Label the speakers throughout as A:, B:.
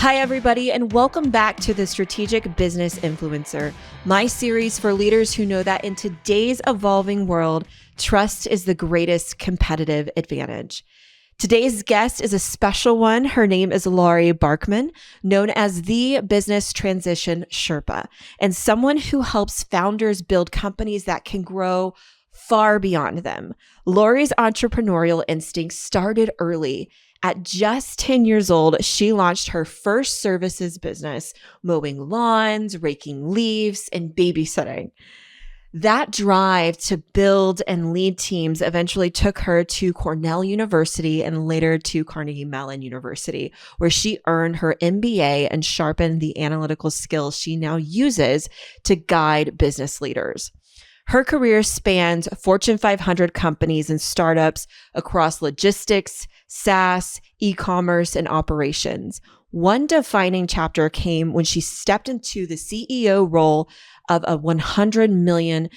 A: Hi, everybody, and welcome back to the Strategic Business Influencer, my series for leaders who know that in today's evolving world, trust is the greatest competitive advantage. Today's guest is a special one. Her name is Laurie Barkman, known as the Business Transition Sherpa, and someone who helps founders build companies that can grow far beyond them. Laurie's entrepreneurial instinct started early. At just 10 years old, she launched her first services business, mowing lawns, raking leaves, and babysitting. That drive to build and lead teams eventually took her to Cornell University and later to Carnegie Mellon University, where she earned her MBA and sharpened the analytical skills she now uses to guide business leaders. Her career spans Fortune 500 companies and startups across logistics, SaaS, e-commerce, and operations. One defining chapter came when she stepped into the CEO role of a $100 million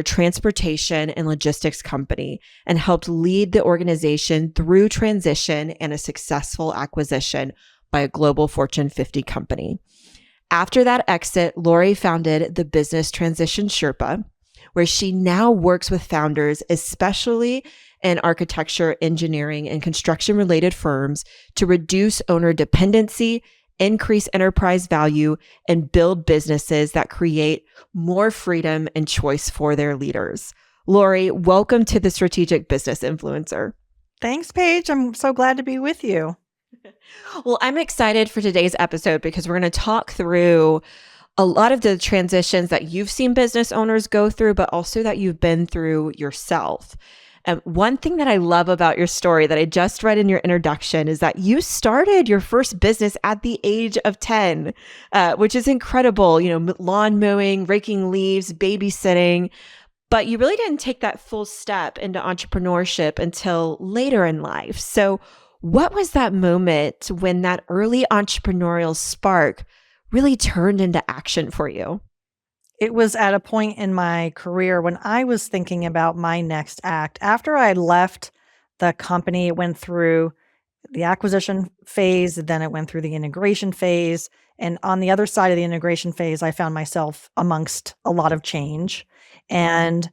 A: transportation and logistics company and helped lead the organization through transition and a successful acquisition by a global Fortune 50 company. After that exit, Laurie founded the Business Transition Sherpa, where she now works with founders, especially in architecture, engineering, and construction-related firms, to reduce owner dependency, increase enterprise value, and build businesses that create more freedom and choice for their leaders. Laurie, welcome to the Strategic Business Influencer.
B: Thanks, Paige. I'm so glad to be with you.
A: Well, I'm excited for today's episode because we're going to talk through a lot of the transitions that you've seen business owners go through, but also that you've been through yourself. One thing that I love about your story that I just read in your introduction is that you started your first business at the age of 10, which is incredible. You know, lawn mowing, raking leaves, babysitting, but you really didn't take that full step into entrepreneurship until later in life. So what was that moment when that early entrepreneurial spark really turned into action for you?
B: It was at a point in my career when I was thinking about my next act. After I left the company, it went through the acquisition phase, then it went through the integration phase. And on the other side of the integration phase, I found myself amongst a lot of change. And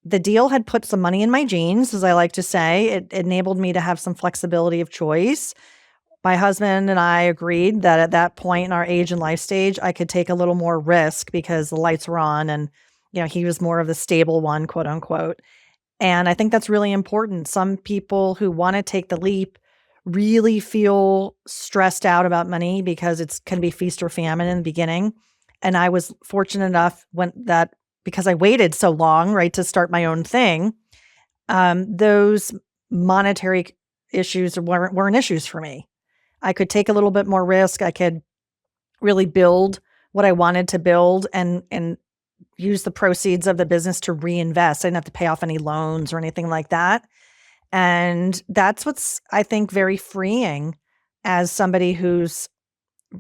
B: the deal had put some money in my jeans, as I like to say. It enabled me to have some flexibility of choice. My husband and I agreed that at that point in our age and life stage, I could take a little more risk because the lights were on and, he was more of the stable one, quote unquote. And I think that's really important. Some people who want to take the leap really feel stressed out about money because it can be feast or famine in the beginning. And I was fortunate enough because I waited so long, right, to start my own thing, those monetary issues weren't issues for me. I could take a little bit more risk. I could really build what I wanted to build and use the proceeds of the business to reinvest. I didn't have to pay off any loans or anything like that. And that's what's, I think, very freeing as somebody who's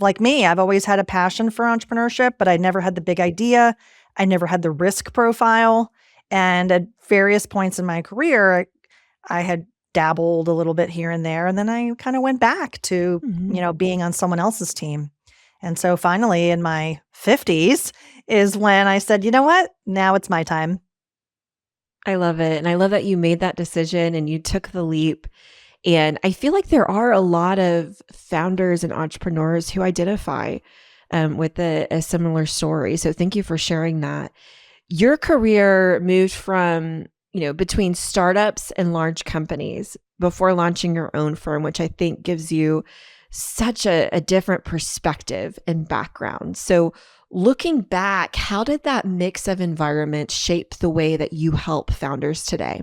B: like me. I've always had a passion for entrepreneurship, but I never had the big idea. I never had the risk profile. And at various points in my career, I had dabbled a little bit here and there. And then I kind of went back to, being on someone else's team. And so finally in my 50s is when I said, you know what, now it's my time.
A: I love it. And I love that you made that decision and you took the leap. And I feel like there are a lot of founders and entrepreneurs who identify with a similar story. So thank you for sharing that. Your career moved from between startups and large companies before launching your own firm, which I think gives you such a different perspective and background. So looking back, how did that mix of environments shape the way that you help founders today?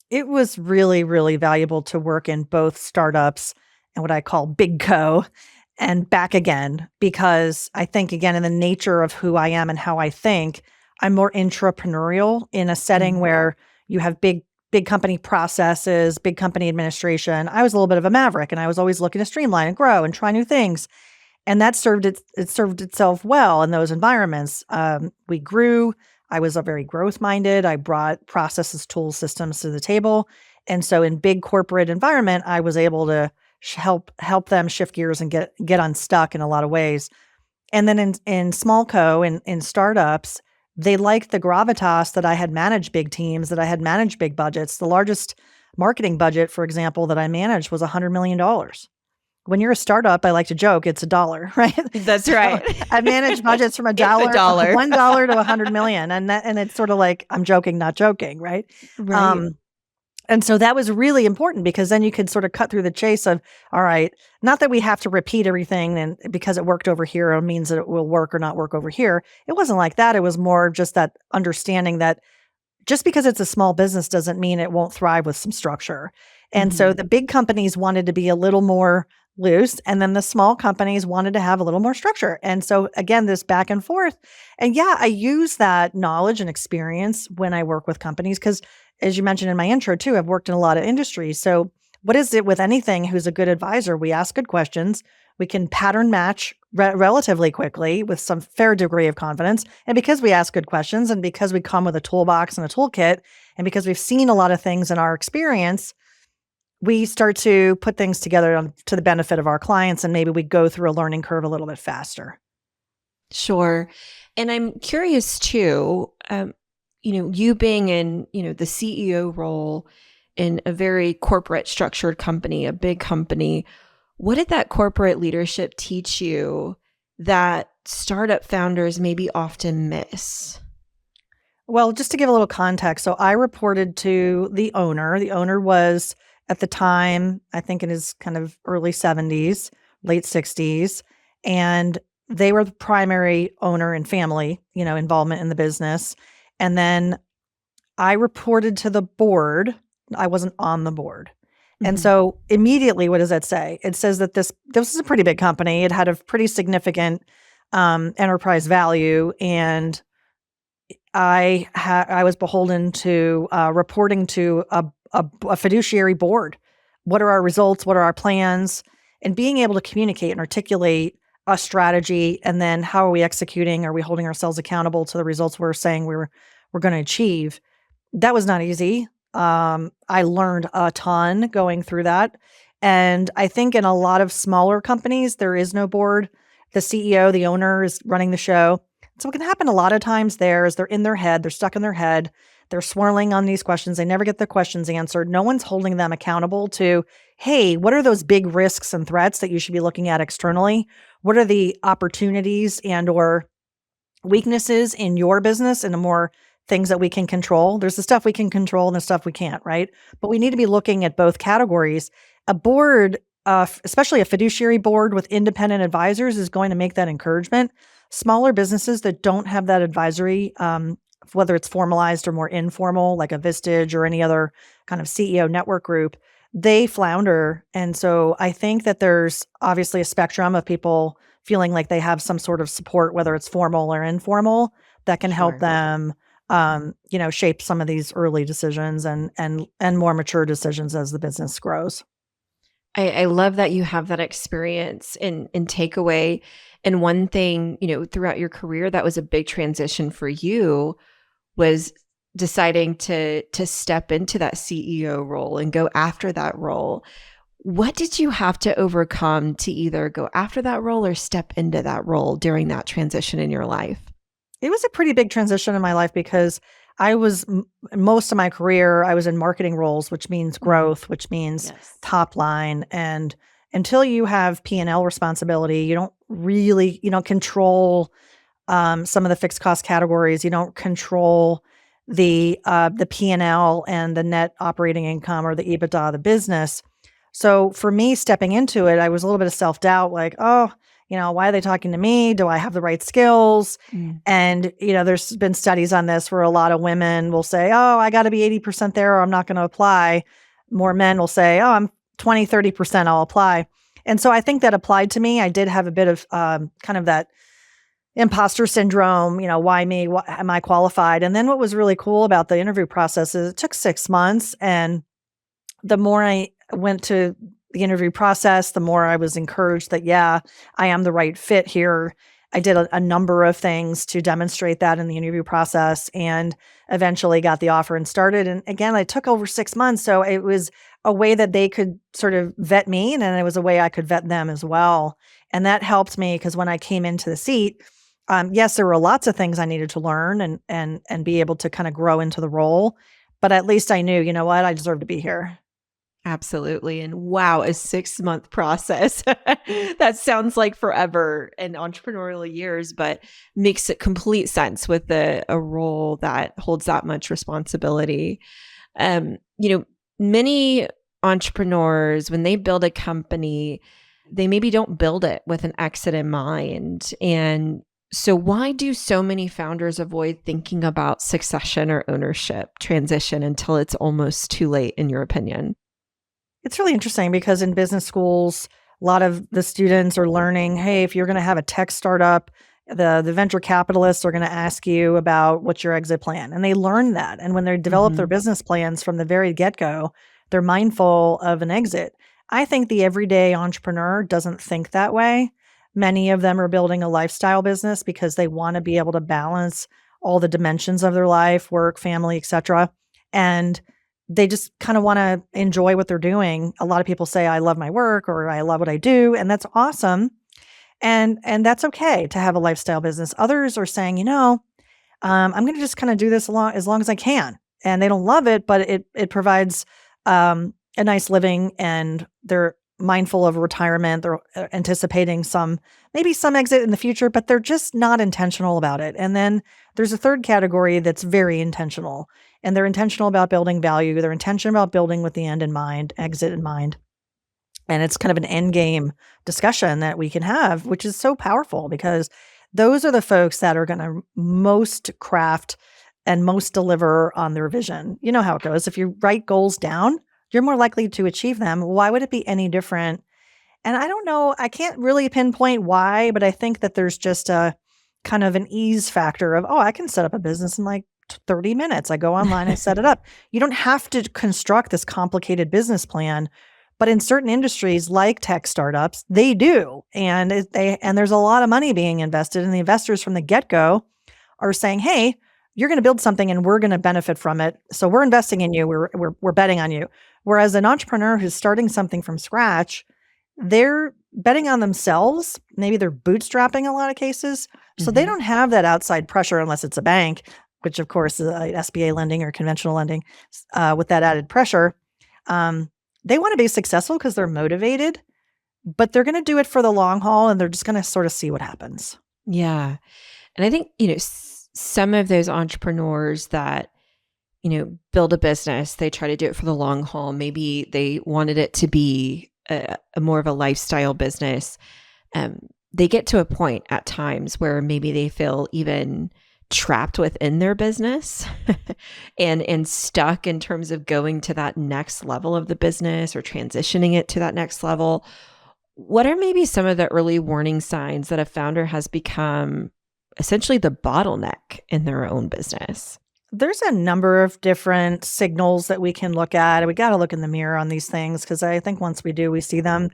B: It was really, really valuable to work in both startups and what I call big co and back again, because I think, again, in the nature of who I am and how I think, I'm more intrapreneurial in a setting where you have big company processes, big company administration. I was a little bit of a maverick and I was always looking to streamline and grow and try new things. And that served itself well in those environments. We grew. I was a very growth-minded. I brought processes, tools, systems to the table. And so in big corporate environment, I was able to help them shift gears and get unstuck in a lot of ways. And then in small in startups, they liked the gravitas that I had managed big teams, that I had managed big budgets. The largest marketing budget, for example, that I managed was $100 million. When you're a startup, I like to joke, it's $1, right?
A: That's
B: So
A: right.
B: I've managed budgets from $1,
A: $1.
B: $1 to 100 million. And it's sort of like, I'm joking, not joking, right?
A: Right.
B: And so that was really important because then you could sort of cut through the chase of, all right, not that we have to repeat everything and because it worked over here it means that it will work or not work over here. It wasn't like that. It was more just that understanding that just because it's a small business doesn't mean it won't thrive with some structure. And so the big companies wanted to be a little more loose, and then the small companies wanted to have a little more structure. And so again, this back and forth. And yeah, I use that knowledge and experience when I work with companies because, as you mentioned in my intro too, I've worked in a lot of industries. So what is it with anything who's a good advisor? We ask good questions. We can pattern match relatively quickly with some fair degree of confidence. And because we ask good questions and because we come with a toolbox and a toolkit, and because we've seen a lot of things in our experience, we start to put things together to the benefit of our clients. And maybe we go through a learning curve a little bit faster.
A: Sure. And I'm curious too, you being in, the CEO role in a very corporate structured company, a big company, what did that corporate leadership teach you that startup founders maybe often miss?
B: Well, just to give a little context, so I reported to the owner. The owner was at the time, I think in his kind of early 70s, late 60s, and they were the primary owner and family, involvement in the business. And then I reported to the board. I wasn't on the board. And so immediately, what does that say? It says that this is a pretty big company. It had a pretty significant enterprise value, and I was beholden to reporting to a fiduciary board. What are our results? What are our plans? And being able to communicate and articulate a strategy, and then how are we executing? Are we holding ourselves accountable to the results we're saying we're going to achieve? That was not easy. I learned a ton going through that. And I think in a lot of smaller companies, there is no board. The CEO, the owner is running the show. So what can happen a lot of times there is they're in their head, they're stuck in their head, they're swirling on these questions. They never get the questions answered. No one's holding them accountable to, hey, what are those big risks and threats that you should be looking at externally? What are the opportunities and or weaknesses in your business and the more things that we can control? There's the stuff we can control and the stuff we can't, right? But we need to be looking at both categories. A board, especially a fiduciary board with independent advisors, is going to make that encouragement. Smaller businesses that don't have that advisory, whether it's formalized or more informal, like a Vistage or any other kind of CEO network group, they flounder. And so I think that there's obviously a spectrum of people feeling like they have some sort of support, whether it's formal or informal, that can help them, shape some of these early decisions and more mature decisions as the business grows.
A: I love that you have that experience in takeaway. And one thing, throughout your career that was a big transition for you was deciding to step into that CEO role and go after that role. What did you have to overcome to either go after that role or step into that role during that transition in your life?
B: It was a pretty big transition in my life because I was most of my career, I was in marketing roles, which means growth, which means top line. And until you have P&L responsibility, you don't really, control some of the fixed cost categories. You don't control the P&L and the net operating income or the EBITDA of the business. So for me, stepping into it, I was a little bit of self-doubt, like, oh, why are they talking to me? Do I have the right skills? And, there's been studies on this where a lot of women will say, oh, I got to be 80% there or I'm not going to apply. More men will say, oh, I'm 20, 30%, I'll apply. And so I think that applied to me. I did have a bit of kind of that imposter syndrome, why me? Why, am I qualified? And then what was really cool about the interview process is it took 6 months. And the more I went to the interview process, the more I was encouraged that, yeah, I am the right fit here. I did a number of things to demonstrate that in the interview process and eventually got the offer and started. And again, it took over 6 months. So it was a way that they could sort of vet me, and then it was a way I could vet them as well. And that helped me because when I came into the seat, yes, there were lots of things I needed to learn and be able to kind of grow into the role, but at least I knew, you know what, I deserve to be here.
A: Absolutely. And wow, a 6-month process. That sounds like forever in entrepreneurial years, but makes it complete sense with a role that holds that much responsibility. You know, many entrepreneurs, when they build a company, they maybe don't build it with an exit in mind. And so, why do so many founders avoid thinking about succession or ownership transition until it's almost too late, in your opinion?
B: It's really interesting because in business schools, a lot of the students are learning, hey, if you're going to have a tech startup, the venture capitalists are going to ask you about what's your exit plan. And they learn that. And when they develop their
A: Hmm.
B: business plans from the very get-go, they're mindful of an exit. I think the everyday entrepreneur doesn't think that way. Many of them are building a lifestyle business because they want to be able to balance all the dimensions of their life, work, family, etc. And they just kind of want to enjoy what they're doing. A lot of people say, I love my work or I love what I do. And that's awesome. And that's okay to have a lifestyle business. Others are saying, I'm going to just kind of do this as long as I can. And they don't love it, but it provides a nice living and they're mindful of retirement. They're anticipating maybe some exit in the future, but they're just not intentional about it. And then there's a third category that's very intentional and they're intentional about building value. They're intentional about building with the end in mind, exit in mind. And it's kind of an end game discussion that we can have, which is so powerful because those are the folks that are going to most craft and most deliver on their vision. You know how it goes. If you write goals down, you're more likely to achieve them. Why would it be any different? And I don't know, I can't really pinpoint why, but I think that there's just a kind of an ease factor of, I can set up a business in like 30 minutes. I go online, I set it up. You don't have to construct this complicated business plan. But in certain industries like tech startups, they do. And there's a lot of money being invested. And the investors from the get-go are saying, hey, you're going to build something and we're going to benefit from it. So we're investing in you. We're betting on you. Whereas an entrepreneur who's starting something from scratch, they're betting on themselves. Maybe they're bootstrapping in a lot of cases. So they
A: Hmm.
B: don't have that outside pressure unless it's a bank, which of course is SBA lending or conventional lending with that added pressure. They want to be successful because they're motivated, but they're going to do it for the long haul and they're just going to sort of see what happens.
A: Yeah. And I think, some of those entrepreneurs that, build a business, they try to do it for the long haul. Maybe they wanted it to be a more of a lifestyle business. They get to a point at times where maybe they feel even trapped within their business and stuck in terms of going to that next level of the business or transitioning it to that next level. What are maybe some of the early warning signs that a founder has become essentially the bottleneck in their own business?
B: There's a number of different signals that we can look at. We got to look in the mirror on these things because I think once we do, we see them.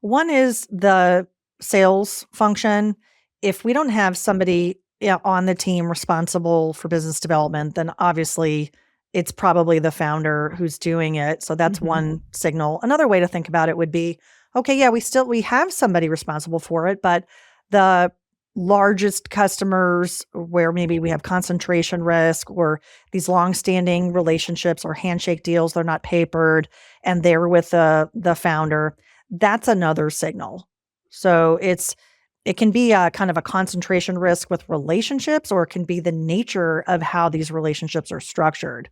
B: One is the sales function. If we don't have somebody on the team responsible for business development, then obviously it's probably the founder who's doing it. So that's
A: Hmm.
B: one signal. Another way to think about it would be, okay, yeah, we have somebody responsible for it, but the largest customers where maybe we have concentration risk or these long-standing relationships or handshake deals, they're not papered and they're with the founder, that's another signal. So it can be a kind of a concentration risk with relationships, or it can be the nature of how these relationships are structured.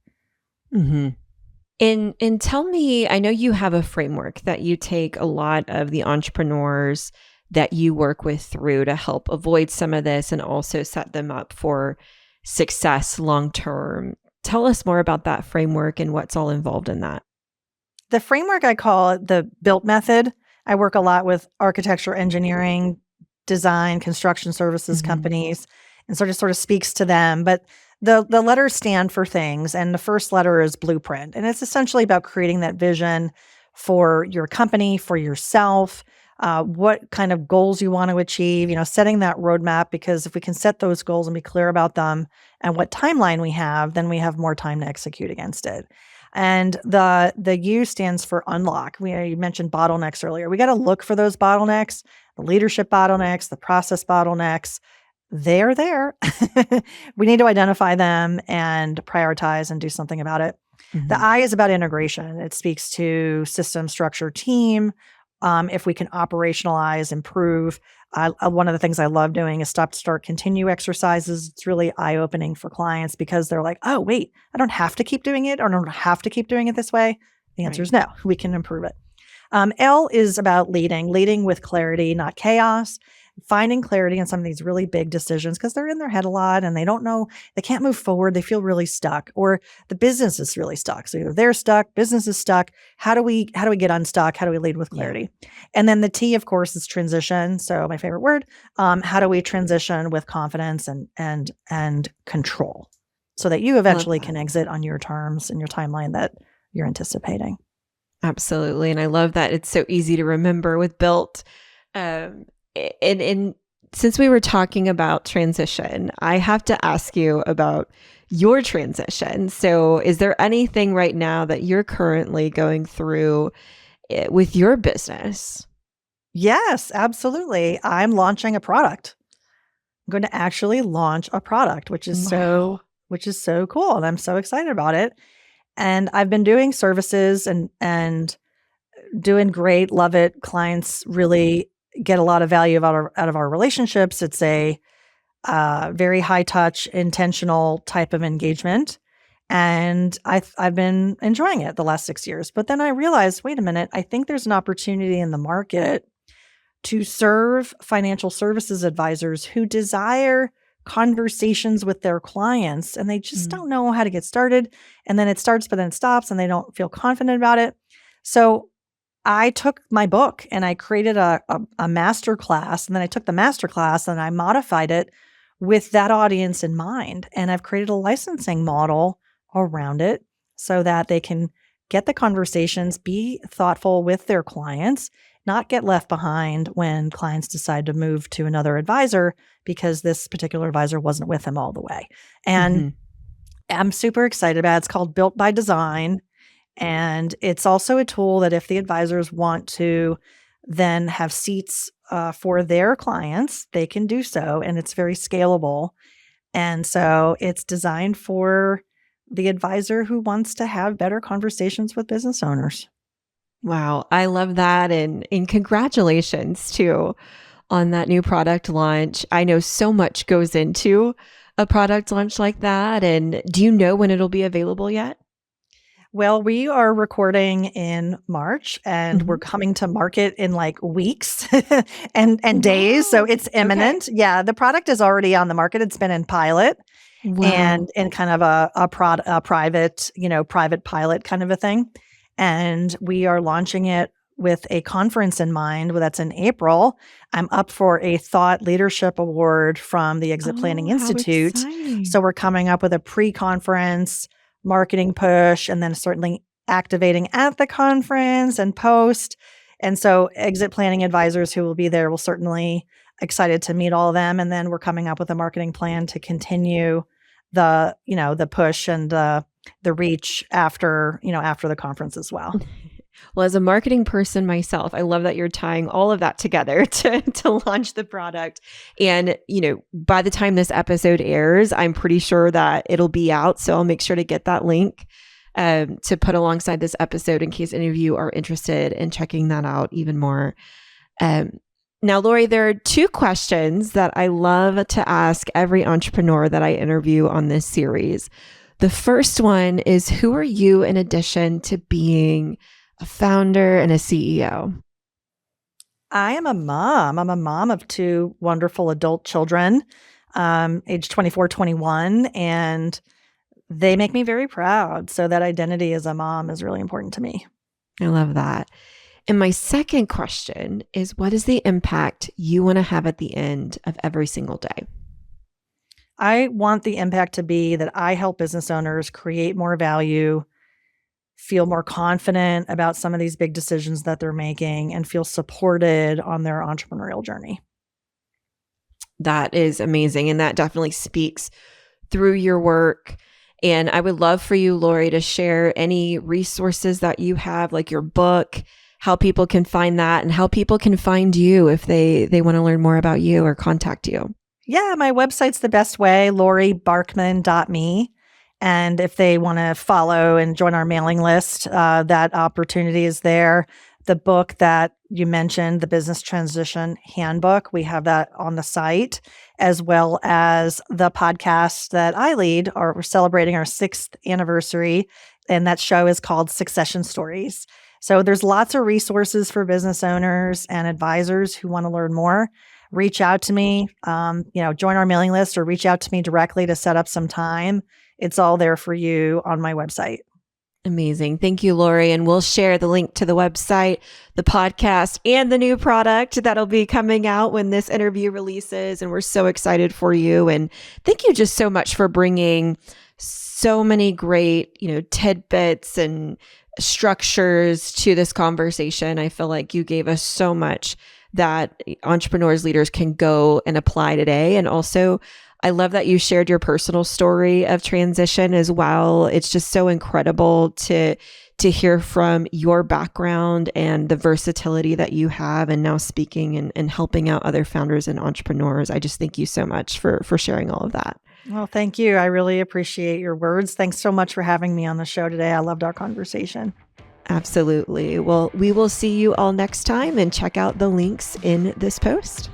A: Hmm. And tell me, I know you have a framework that you take a lot of the entrepreneurs that you work with through to help avoid some of this and also set them up for success long term. Tell us more about that framework and what's all involved in that.
B: The framework, I call it the built method. I work a lot with architecture, engineering, design, construction services
A: Hmm.
B: companies, and sort of speaks to them. But the letters stand for things, and the first letter is blueprint, and it's essentially about creating that vision for your company, for yourself, what kind of goals you want to achieve. Setting that roadmap, because if we can set those goals and be clear about them and what timeline we have, then we have more time to execute against it. And the U stands for unlock. You mentioned bottlenecks earlier. We got to look for those bottlenecks, the leadership bottlenecks, the process bottlenecks. They're there. We need to identify them and prioritize and do something about it. The
A: Mhm.
B: I is about integration. It speaks to system, structure, team. If we can operationalize, improve. One of the things I love doing is stop, start, continue exercises. It's really eye-opening for clients because they're like, oh, wait, I don't have to keep doing it, or I don't have to keep doing it this way. The answer
A: Right.
B: is no, we can improve it. L is about leading with clarity, not chaos. Finding clarity in some of these really big decisions because they're in their head a lot and they don't know, they can't move forward. They feel really stuck, or the business is really stuck. So either they're stuck, business is stuck. How do we get unstuck? How do we lead with
A: Yeah.
B: clarity? And then the T, of course, is transition. So my favorite word. How do we transition with confidence and control so that you
A: Love
B: eventually
A: that.
B: can exit on your terms and your timeline that you're anticipating?
A: Absolutely. And I love that it's so easy to remember with built. And since we were talking about transition, I have to ask you about your transition. So, is there anything right now that you're currently going through with your business?
B: Yes, absolutely. I'm launching a product. I'm going to actually launch a product,
A: Wow.
B: which is so cool, and I'm so excited about it. And I've been doing services and doing great, love it. Clients really get a lot of value out of our relationships. It's a very high touch, intentional type of engagement. And I've been enjoying it the last 6 years. But then I realized, wait a minute, I think there's an opportunity in the market to serve financial services advisors who desire conversations with their clients and they just
A: Mm.
B: don't know how to get started. And then it starts, but then it stops and they don't feel confident about it. So I took my book and I created a master class. And then I took the master class and I modified it with that audience in mind. And I've created a licensing model around it so that they can get the conversations, be thoughtful with their clients, not get left behind when clients decide to move to another advisor because this particular advisor wasn't with them all the way. And
A: Mhm.
B: I'm super excited about it. It's called Built by Design. And it's also a tool that if the advisors want to then have seats for their clients, they can do so. And it's very scalable. And so it's designed for the advisor who wants to have better conversations with business owners.
A: Wow. I love that. And congratulations too on that new product launch. I know so much goes into a product launch like that. And do you know when it'll be available yet?
B: Well, we are recording in March and we're
A: Mhm.
B: coming to market in like weeks and days. So
A: Wow.
B: it's
A: Okay.
B: imminent. Yeah, the product is already on the market. It's been in pilot
A: Wow.
B: and in kind of a private, private pilot kind of a thing. And we are launching it with a conference in mind. Well, that's in April. I'm up for a Thought Leadership Award from the Exit Planning
A: Oh, how
B: Institute.
A: exciting.
B: So we're coming up with a pre-conference marketing push and then certainly activating at the conference and post. And so exit planning advisors who will be there will certainly excited to meet all of them. And then we're coming up with a marketing plan to continue the push and the reach after the conference as well.
A: Well, as a marketing person myself, I love that you're tying all of that together to launch the product. And, by the time this episode airs, I'm pretty sure that it'll be out. So I'll make sure to get that link to put alongside this episode in case any of you are interested in checking that out even more. Um, Now, Laurie, there are two questions that I love to ask every entrepreneur that I interview on this series. The first one is, who are you in addition to being a founder and a CEO?
B: I am a mom. I'm a mom of two wonderful adult children, age 24, 21, and they make me very proud. So that identity as a mom is really important to me.
A: I love that. And my second question is, what is the impact you want to have at the end of every single day?
B: I want the impact to be that I help business owners create more value, feel more confident about some of these big decisions that they're making, and feel supported on their entrepreneurial journey.
A: That is amazing. And that definitely speaks through your work. And I would love for you, Laurie, to share any resources that you have, like your book, how people can find that and how people can find you if they want to learn more about you or contact you.
B: Yeah, my website's the best way, lauriebarkman.me. And if they want to follow and join our mailing list, that opportunity is there. The book that you mentioned, the Business Transition Handbook, we have that on the site, as well as the podcast that I lead. We're celebrating our 6th anniversary, and that show is called Succession Stories. So there's lots of resources for business owners and advisors who want to learn more. Reach out to me, join our mailing list or reach out to me directly to set up some time. It's all there for you on my website.
A: Amazing. Thank you, Laurie. And we'll share the link to the website, the podcast, and the new product that'll be coming out when this interview releases. And we're so excited for you. And thank you just so much for bringing so many great, tidbits and structures to this conversation. I feel like you gave us so much that entrepreneurs, leaders can go and apply today. And also, I love that you shared your personal story of transition as well. It's just so incredible to hear from your background and the versatility that you have and now speaking and helping out other founders and entrepreneurs. I just thank you so much for sharing all of that.
B: Well, thank you. I really appreciate your words. Thanks so much for having me on the show today. I loved our conversation.
A: Absolutely. Well, we will see you all next time and check out the links in this post.